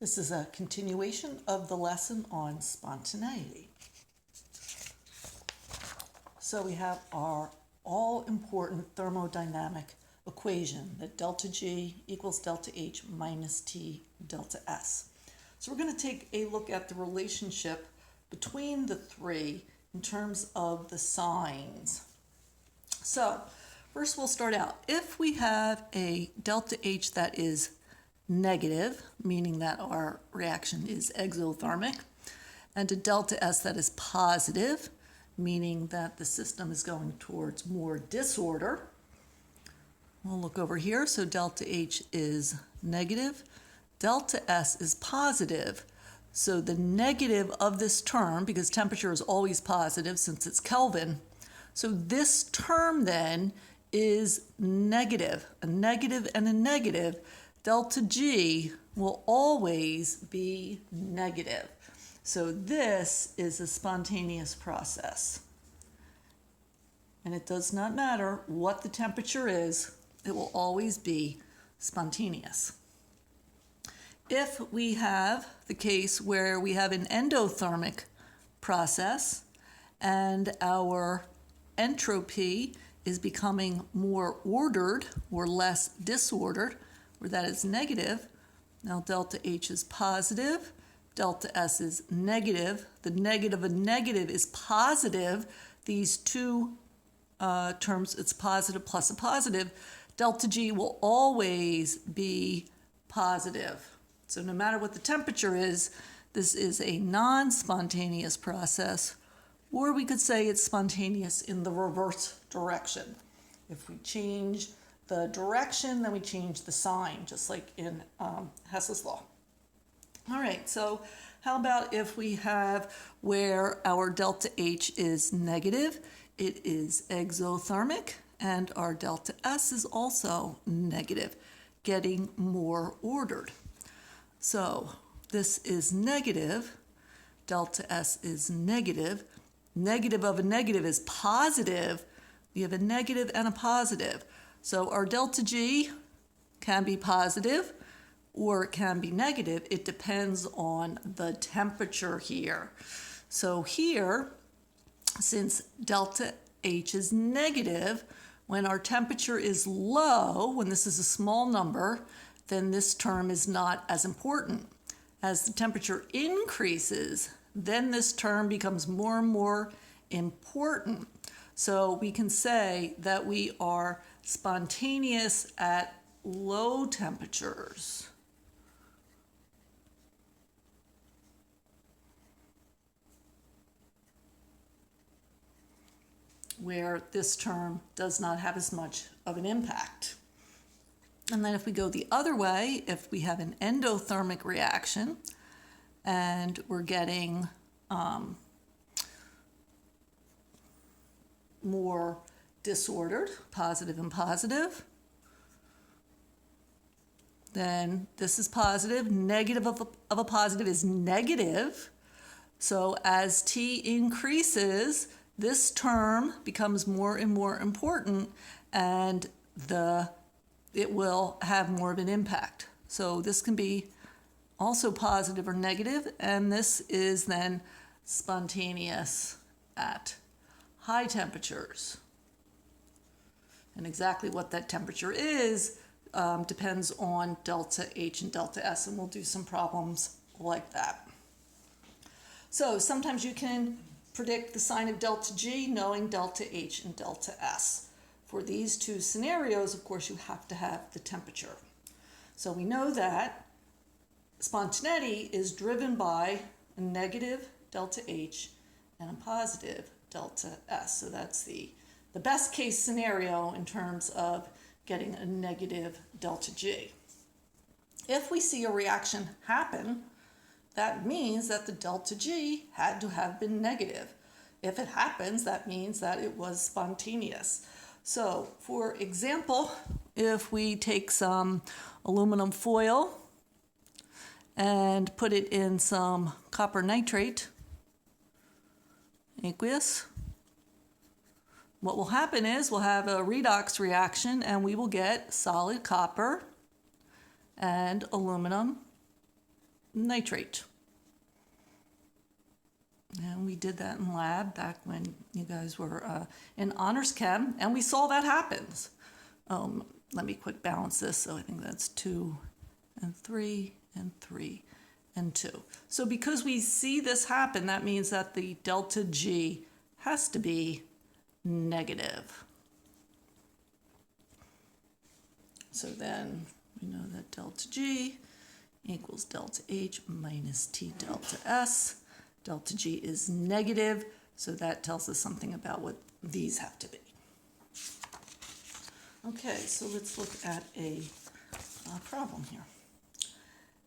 This is a continuation of the lesson on spontaneity. So we have our all-important thermodynamic equation that delta G equals delta H minus T delta S. So we're going to take a look at the relationship between the three in terms of the signs. So first we'll start out. If we have a delta H that is negative, meaning that our reaction is exothermic, and a delta S that is positive, meaning that the system is going towards more disorder. We'll look over here. So delta H is negative, delta S is positive. So the negative of this term, because temperature is always positive since it's Kelvin, so this term then is negative. A negative and a negative, delta G will always be negative. So this is a spontaneous process. And it does not matter what the temperature is, it will always be spontaneous. If we have the case where we have an endothermic process and our entropy is becoming more ordered or less disordered, where that is negative, now delta H is positive, delta S is negative. The negative of negative is positive. These two terms, it's positive plus a positive. Delta G will always be positive. So no matter what the temperature is, this is a non-spontaneous process, or we could say it's spontaneous in the reverse direction. If we change the direction, then we change the sign, just like in Hess's law. All right, so how about if we have where our delta H is negative, it is exothermic, and our delta S is also negative, getting more ordered. So this is negative, delta S is negative. Negative of a negative is positive. We have a negative and a positive. So our delta G can be positive or it can be negative. It depends on the temperature here. So here, since delta H is negative, when our temperature is low, when this is a small number, then this term is not as important. As the temperature increases, then this term becomes more and more important. So we can say that we are spontaneous at low temperatures. Where this term does not have as much of an impact. And then if we go the other way, if we have an endothermic reaction and we're getting more disordered, positive and positive, then this is positive. Negative of a positive is negative. So as T increases, this term becomes more and more important, and it will have more of an impact. So this can be also positive or negative, and this is then spontaneous at high temperatures. And exactly what that temperature is depends on delta H and delta S, and we'll do some problems like that. So sometimes you can predict the sign of delta G knowing delta H and delta S. For these two scenarios, of course, you have to have the temperature. So we know that spontaneity is driven by a negative delta H and a positive delta S. So that's the best case scenario in terms of getting a negative delta G. If we see a reaction happen, that means that the delta G had to have been negative. If it happens, that means that it was spontaneous. So, for example, if we take some aluminum foil and put it in some copper nitrate, aqueous, what will happen is we'll have a redox reaction and we will get solid copper and aluminum nitrate. And we did that in lab back when you guys were in honors chem, and we saw that happens. Let me quick balance this. So I think that's 2 and 3 and 3 and 2. So because we see this happen, that means that the delta G has to be negative. So then we know that delta G equals delta H minus T delta S. Delta G is negative, so that tells us something about what these have to be. Okay, so let's look at a problem here.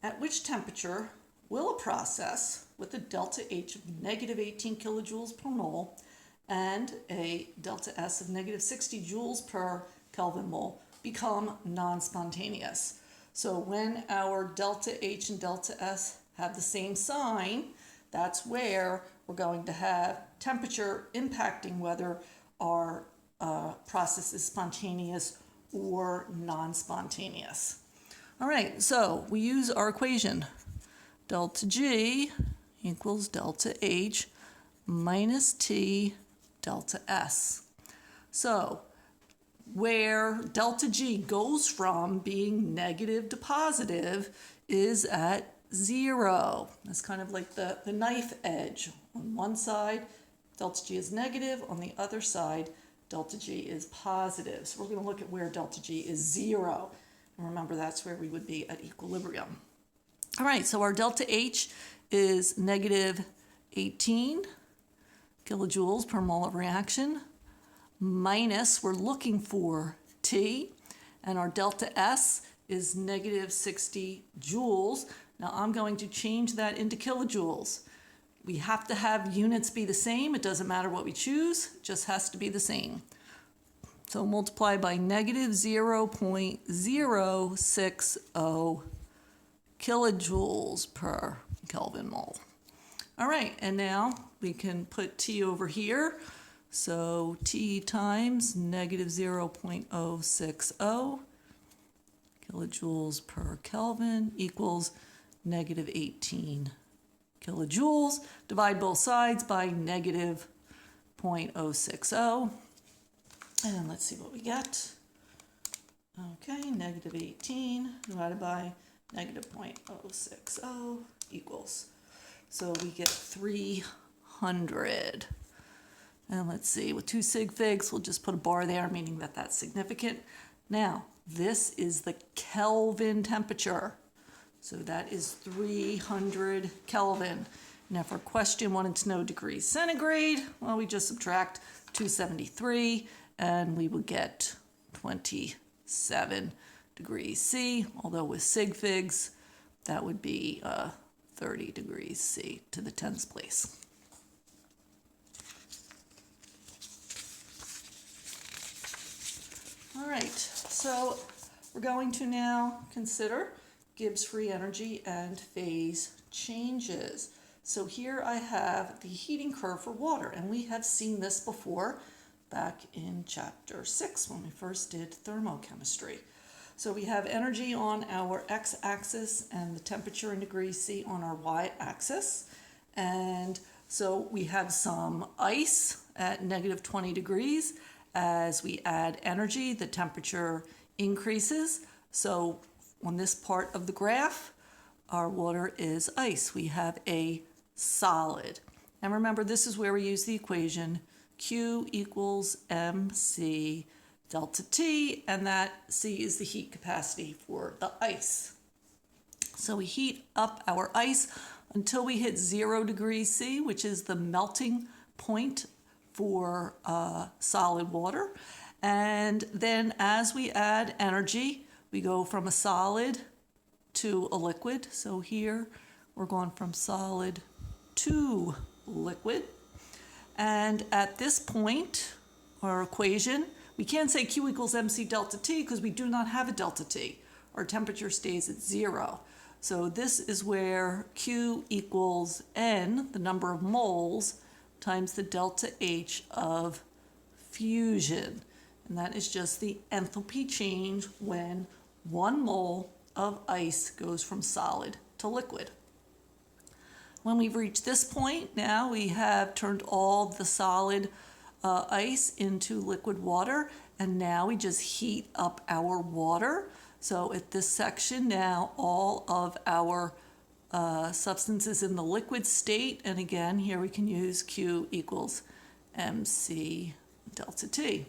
At which temperature will a process with a delta H of negative 18 kilojoules per mole and a delta S of negative 60 joules per Kelvin mole become non-spontaneous? So when our delta H and delta S have the same sign, that's where we're going to have temperature impacting whether our process is spontaneous or non-spontaneous. All right, so we use our equation. Delta G equals delta H minus T delta S. So where delta G goes from being negative to positive is at 0. That's kind of like the knife edge. On one side, delta G is negative. On the other side, delta G is positive. So we're going to look at where delta G is 0. And remember, that's where we would be at equilibrium. All right, so our delta H is negative 18 kilojoules per mole of reaction, minus, we're looking for T, and our delta S is negative 60 joules. Now I'm going to change that into kilojoules. We have to have units be the same. It doesn't matter what we choose, it just has to be the same. So multiply by negative 0.060 kilojoules per Kelvin mole. All right, and now we can put T over here. So T times negative 0.060 kilojoules per Kelvin equals negative 18 kilojoules. Divide both sides by negative 0.060. And let's see what we get. Okay, negative 18 divided by negative 0.060 equals. So we get 300. And let's see, with 2 sig figs, we'll just put a bar there, meaning that that's significant. Now, this is the Kelvin temperature. So that is 300 Kelvin. Now for question wanted to know degrees centigrade, well, we just subtract 273 and we would get 27 degrees C, although with sig figs, that would be 30 degrees C to the 10th place. All right, so we're going to now consider Gibbs free energy and phase changes. So here I have the heating curve for water, and we have seen this before back in chapter 6 when we first did thermochemistry. So we have energy on our x-axis and the temperature in degrees C on our y-axis. And so we have some ice at negative 20 degrees. As we add energy, the temperature increases. So on this part of the graph, our water is ice. We have a solid. And remember, this is where we use the equation Q equals mc delta T, and that C is the heat capacity for the ice. So we heat up our ice until we hit 0 degrees C, which is the melting point for solid water. And then as we add energy, we go from a solid to a liquid. So here we're going from solid to liquid. And at this point, our equation, we can't say Q equals mc delta T because we do not have a delta T. Our temperature stays at 0. So this is where Q equals N, the number of moles, times the delta H of fusion. And that is just the enthalpy change when 1 mole of ice goes from solid to liquid. When we've reached this point, now we have turned all the solid ice into liquid water, and now we just heat up our water. So at this section now, all of our substance is in the liquid state, and again, here we can use Q equals mc delta T.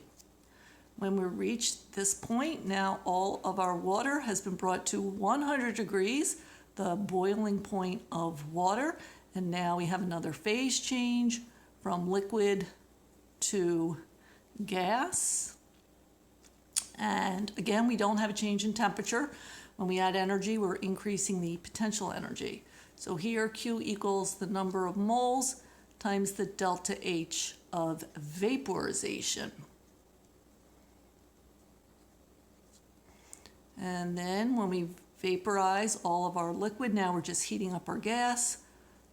When we reach this point, now all of our water has been brought to 100 degrees, the boiling point of water, and now we have another phase change from liquid to gas. And again, we don't have a change in temperature. When we add energy, we're increasing the potential energy. So here, Q equals the number of moles times the delta H of vaporization. And then when we vaporize all of our liquid, now we're just heating up our gas.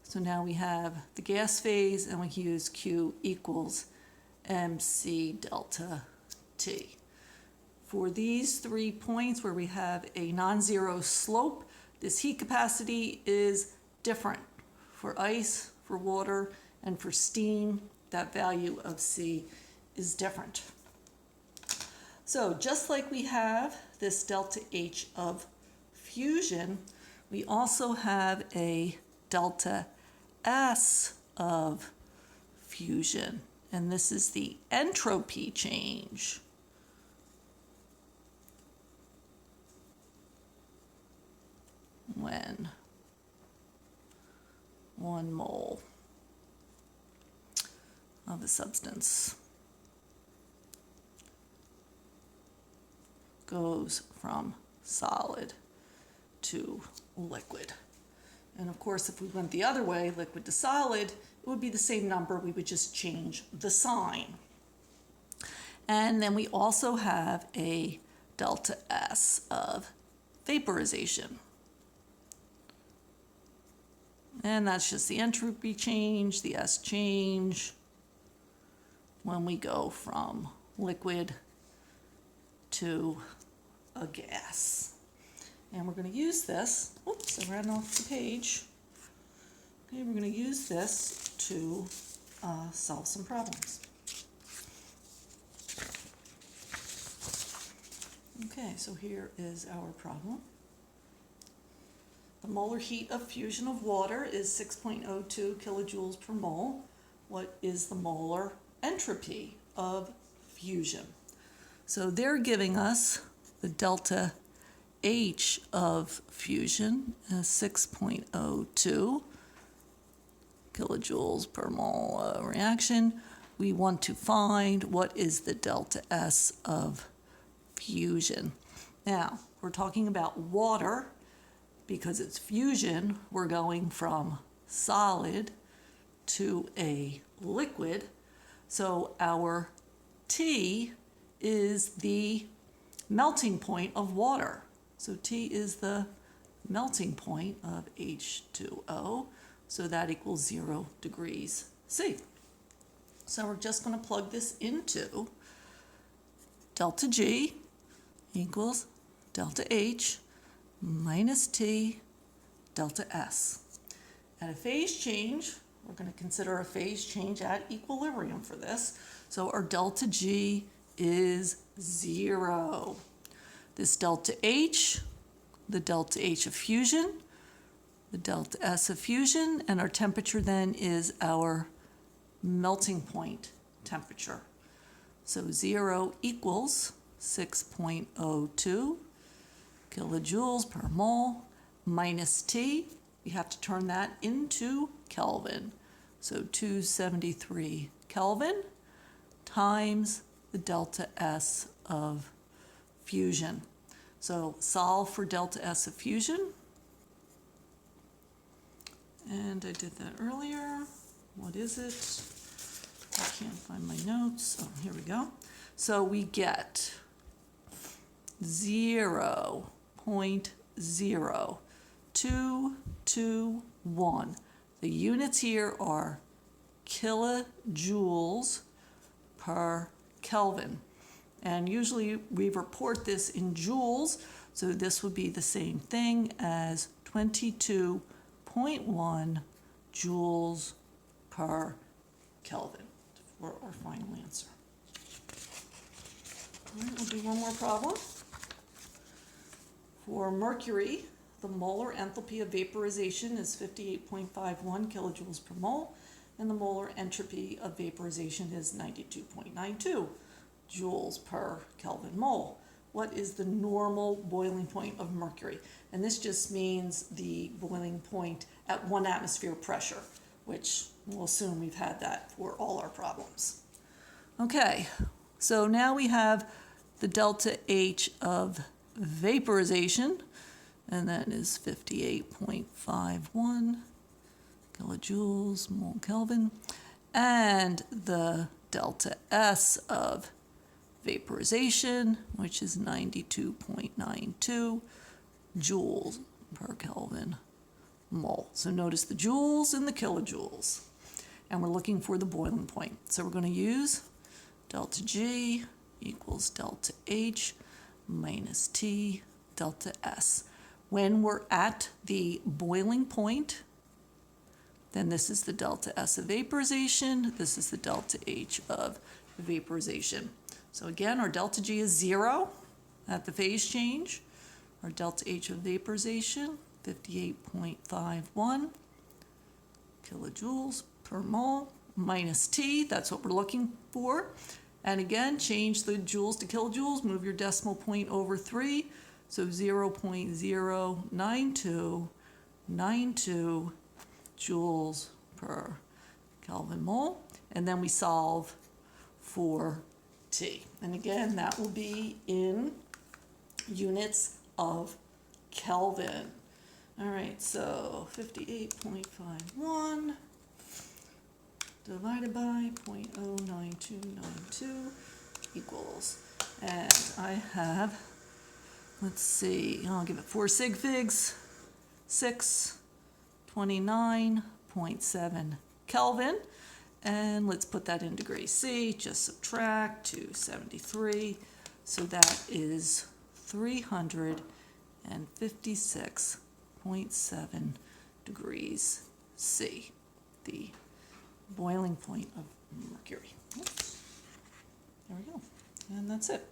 So now we have the gas phase, and we can use Q equals mc delta T. For these 3 points where we have a non-zero slope, this heat capacity is different. For ice, for water, and for steam, that value of C is different. So just like we have this delta H of fusion, we also have a delta S of fusion, and this is the entropy change. When 1 mole of a substance goes from solid to liquid. And of course, if we went the other way, liquid to solid, it would be the same number. We would just change the sign. And then we also have a delta S of vaporization. And that's just the entropy change, the S change, when we go from liquid to a gas. And we're going to use this, oops, I ran off the page. Okay, we're going to use this to solve some problems. Okay, so here is our problem. The molar heat of fusion of water is 6.02 kilojoules per mole. What is the molar entropy of fusion? So they're giving us the delta H of fusion as 6.02 kilojoules per mole reaction. We want to find what is the delta S of fusion. Now, we're talking about water. Because it's fusion, we're going from solid to a liquid. So our T is the melting point of water. So T is the melting point of H2O. So that equals 0 degrees C. So we're just going to plug this into delta G equals delta H minus T delta S. At a phase change, we're going to consider a phase change at equilibrium for this. So our delta G is 0. This delta H, the delta H of fusion, the delta S of fusion, and our temperature then is our melting point temperature. So 0 equals 6.02 kilojoules per mole minus T. We have to turn that into Kelvin. So 273 Kelvin times the delta S of fusion. So solve for delta S of fusion. And I did that earlier. What is it? I can't find my notes. Oh, here we go. So we get 0.0221. The units here are kilojoules per Kelvin. And usually we report this in joules, so this would be the same thing as 22.1 joules per Kelvin for our final answer. All right, we'll do one more problem. For mercury, the molar enthalpy of vaporization is 58.51 kilojoules per mole, and the molar entropy of vaporization is 92.92 joules per Kelvin mole. What is the normal boiling point of mercury? And this just means the boiling point at 1 atmosphere pressure, which we'll assume we've had that for all our problems. Okay, so now we have the delta H of vaporization, and that is 58.51 kilojoules mole Kelvin, and the delta S of vaporization, which is 92.92 joules per Kelvin mole. So notice the joules and the kilojoules. And we're looking for the boiling point. So we're going to use delta G equals delta H minus T delta S. When we're at the boiling point, then this is the delta S of vaporization, this is the delta H of vaporization. So again, our delta G is 0 at the phase change. Our delta H of vaporization, 58.51 kilojoules per mole, minus T, that's what we're looking for. And again, change the joules to kilojoules, move your decimal point over 3, so 0.09292 joules per Kelvin mole. And then we solve for T. And again, that will be in units of Kelvin. All right, so 58.51 divided by 0.09292 equals, and I have, let's see, I'll give it 4 sig figs, 629.7 Kelvin. And let's put that in degrees C, just subtract 273. So that is 356.7 degrees C, the boiling point of mercury. Oops. There we go. And that's it.